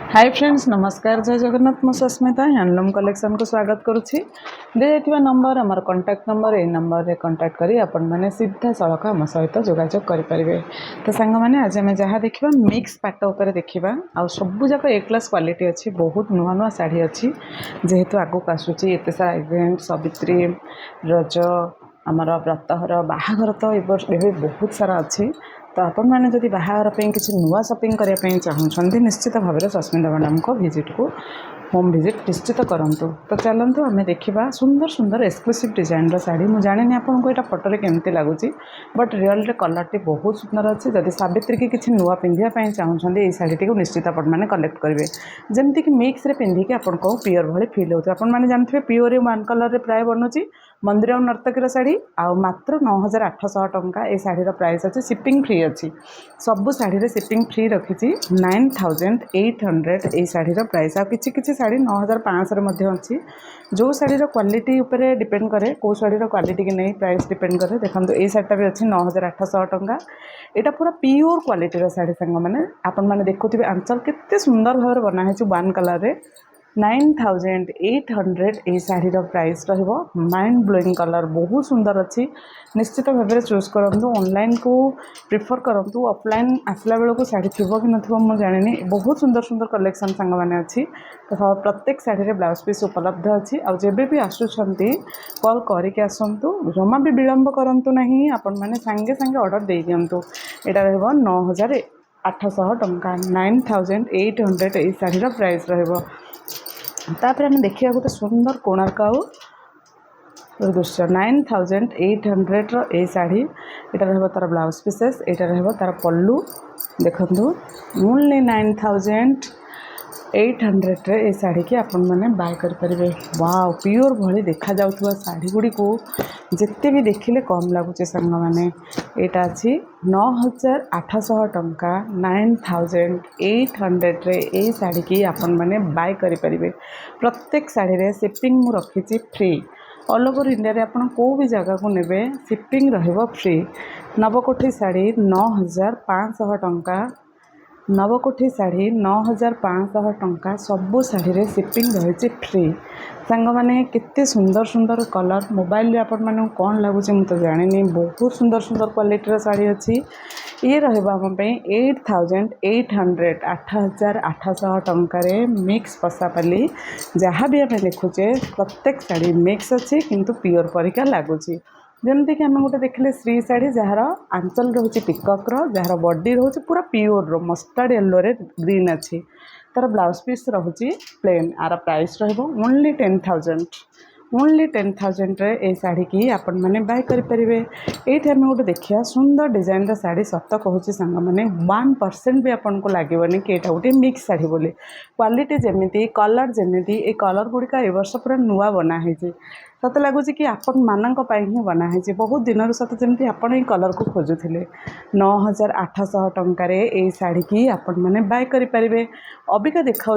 Hi friends नमस्कार जय जगन्नाथ मु सस्मिता हैंडलूम कलेक्शन को स्वागत करुच्ची दे जाइथिबा नंबर आमर कांटेक्ट नंबर ए नंबर रे कांटेक्ट करी आपण माने सीधा सड़क आम सहित जोगाजोग करेंगे। तो सांग मैंने आज आम जहाँ देखा मिक्स पाट उपर देखा आ सबूक ए क्लास क्वालिटी अच्छी बहुत नुआ नुआ शाढ़ी अच्छी जेहेतु आगक आसूची एत सारा इवेंट सवित्री रज आमर व्रतहर बाहाघर तो ये बहुत सारा अच्छी। तो आपण मैंने जदि बाहाघर किसी नुआ शॉपिंग करने चाहूँगी निश्चित भाव में सस्मिता मैडम को विजिट को होम विजिट निश्चित करूँ। तो चलते आम देखा सुंदर सुंदर एक्सक्लूसिव डिजाइन शाढ़ी मुझे जानी आपको यहाँ फोटो केमती लगुच बट रियल कलर टी बहुत सुंदर अच्छी। जदि सावित्री की किसी नुआ पिंधापी चाहूँगी ये शाढ़ी टी निश्चित आपने कलेक्ट करेंगे जमीक मिक्स पिंधिकी आपको पियोर भाई फिल होती है। जानते पियोर वन कलर प्राय बनूची मंदिर और नर्तकीर शाढ़ी आ मात्र 9800 टंका ये शाढ़ीर प्राइस अच्छी शिपिंग फ्री अच्छी सबू शाढ़ी शिपिंग फ्री रखी 9800 ये शाढ़ीर प्राइस आ किसी शाढ़ी 9500 अच्छी जो शाढ़ीर क्वालिटी उपरे डिपेंड करे कौ शाढ़ीर क्वालिटी की नहीं प्राइस डिपेंड करे। देखो ये शाढ़ीटा भी अच्छी 9800 टंका यहाँ पूरा प्योर क्वालिटीर शाढ़ी सांग मैंने आपण मैंने देखुवे आंचल केते सुंदर भाव बनाई वन कलर रे 9800 ये शाढ़ीर प्राइस रहिबो माइंड ब्लोइंग कलर बहुत सुंदर अच्छी निश्चित भाव में चूज करूँ ऑनलाइन को प्रिफर करूँ ऑफलाइन आसला बेलू को शाढ़ी थी कि न जानी बहुत सुंदर सुंदर कलेक्शन सांग मैंने अच्छी। तो प्रत्येक शाढ़ी ब्लाउज पीस उपलब्ध अच्छी आ जब भी आसुंच कॉल करके आसतु जमा भी विलम्ब करूँ ना आपण मैंने सांगे सांगे ऑर्डर दे दिंतु यहाँ रहा 9800 टंका 9800 ये शाढ़ीर प्राइस रहिबो। तापर आम देखिए गोटे सुंदर कोणार्क दृश्य 9800 ये शाढ़ी यहाँ रहा तार ब्लाउज पीसेस यहाँ रहा तार पल्लू देखु ओनली 9800 ये शाढ़ी की आपण मैंने बाय करेंगे। वाव प्योर भली देखा जाउथुवा शाढ़ी गुड़ी को जिते भी देखिले कम लगुच सांग मैंने यहाँ अच्छी 9800 टंका 9800 ये शाढ़ी की आपण मैंने बाय करेंगे। प्रत्येक शाढ़ी रे शिपिंग मु रखी फ्री ऑल ओवर इंडिया रे आपण को भी जगह को नेबे शिपिंग रहिबो फ्री। नवकोठी शाढ़ी 9500 टंका नवकोठी शाढ़ी 9500 टंका सबू शाढ़ी रे शिपिंग रही फ्री। सांग मैंने केते सुंदर सुंदर कलर मोबाइल रे आपण माने कौन लगुच मुझे तो जानी बहुत सुंदर सुंदर क्वालिटीर शाढ़ी अच्छी ये रहिबा हम पे 8800 टंका रे मिक्स पसापाली जहाँ भी आम देखुचे प्रत्येक शाढ़ी मिक्स अच्छी किंतु प्योर परिका लगुच। जमीक आम गोटे देखले श्री शाढ़ी जार आंचल रोचे पिकक्र जार बॉडी रोचे पूरा प्योर रो मस्टर्ड येलो रे ग्रीन अच्छी तार ब्लाउज पीस रोचे प्लेन आर प्राइस रहिबो ओनली 10,000 रे ए शाढ़ी की आपण मैंने बाय करेंगे। ये आम गोटे देखिए सुंदर डिजाइन शाढ़ी सत कहूँ सांग मैंने 1% भी आपन को लगे कि यहाँ गोटे मिक्स शाढ़ी बोली क्वालिटी जमी कलर जमी ये कलर गुड़िक ए वर्ष पूरा नुआ बनाई सत लगुच कि आपण मानक ही बनाई बहुत दिन सत जमी आपण ये कलर को खोजुले 9800 टंकार ये शाढ़ी की आपण मैंने बाय करेंगे। अबिका देखा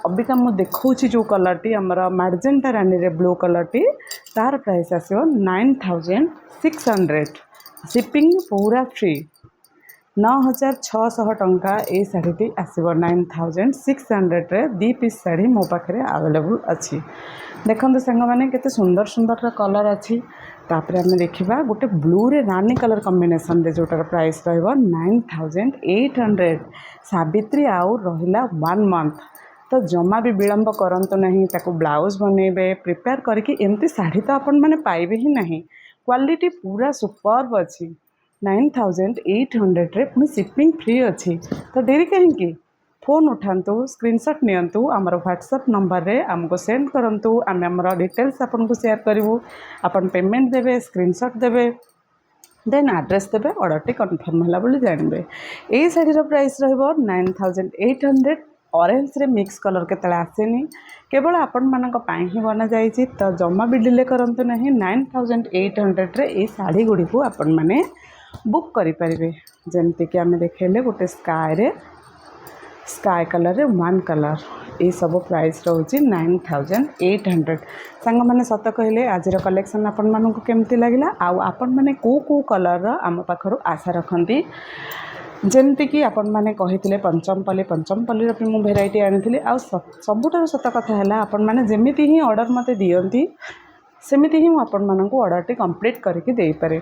अबिका मुझे देखा जो कलर टी आमर मैजेंटा रानी रे ब्लू कलर टी तार प्राइस आसो 9600 शिपिंग पूरा फ्री 9600 टंका ये शाढ़ी टी आसो 9600 रे दी पीस शाढ़ी मो पाखे अवेलेबल अच्छी। देखते सांग मैंने केते सुंदर सुंदर कलर अच्छी। तापर आम देखा गोटे ब्लू रे रानी कलर कॉम्बिनेशन रे जोटार प्राइस रहिबो 9800 सावित्री आउ रहिला 1 मंथ तो जमा भी विलम्ब करंतु नहीं ताको ब्लाउज बनइबे प्रिपेयर करके एमती शाढ़ी तो आपण मैंने पाइबे ही नहीं क्वालिटी पूरा सुपर्ब अच्छी 9800 रे पुणी शिपिंग फ्री अच्छी। तो देरी कहीं फोन उठातु स्क्रीनशॉट नियंतु आमर व्हाट्सएप नंबर रे आमको सेंड करंतु आम आमर डिटेल्स आपन को शेयर करूँ आपन पेमेंट देवे स्क्रीनशॉट देवे देन एड्रेस देवे ऑर्डर टी कन्फर्म है बोली जानबे। ये शाढ़ीर प्राइस रहिबो 9800 ऑरेंज रे मिक्स कलर केतले आसेनी केवल आपण मानक पाई ही बना जाइए तो जमा भी डिले करंतु नहीं 9800 रे ये शाढ़ी गुड़ी को आपण माने बुक करेंगे। जमती कि आम देखेले गोटे स्काई कलर रे 1 कलर ये सब प्राइस रोचे 9800 सांग मैंने सत कहले आज कलेक्शन आपण मानक केमती लगिला आपण मैंने को कलर आम पाखर आशा रखती ଯେମିତିକି ଆପଣମାନେ କହିଥିଲେ ପଞ୍ଚମପଲ୍ଲୀର ବି ମୁଁ ଭେରାଇଟି ଆଣିଥିଲି। ଆଉ ସବୁଠାରୁ ସତ କଥା ହେଲା ଆପଣମାନେ ଯେମିତି ହିଁ ଅର୍ଡ଼ର୍ ମୋତେ ଦିଅନ୍ତି ସେମିତି ହିଁ ମୁଁ ଆପଣମାନଙ୍କୁ ଅର୍ଡ଼ର୍ଟି କମ୍ପ୍ଲିଟ୍ କରିକି ଦେଇପାରେ।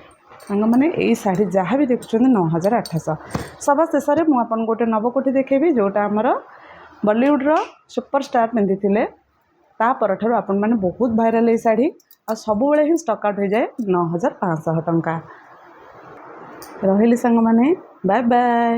ସାଙ୍ଗମାନେ ଏଇ ଶାଢ଼ୀ ଯାହା ବି ଦେଖୁଛନ୍ତି 9800। ସବା ଶେଷରେ ମୁଁ ଆପଣଙ୍କୁ ଗୋଟେ ନବକୋଠି ଦେଖେଇବି ଯେଉଁଟା ଆମର ବଲିଉଡ଼ର ସୁପରଷ୍ଟାର୍ ପିନ୍ଧିଥିଲେ। ତା ପରଠାରୁ ଆପଣମାନେ ବହୁତ ଭାଇରାଲ୍ ଏଇ ଶାଢ଼ୀ, ଆଉ ସବୁବେଳେ ହିଁ ଷ୍ଟକ୍ ଆଉଟ୍ ହୋଇଯାଏ 9500 ଟଙ୍କା। ରହିଲି ସାଙ୍ଗମାନେ, ବାଏ ବାଏ।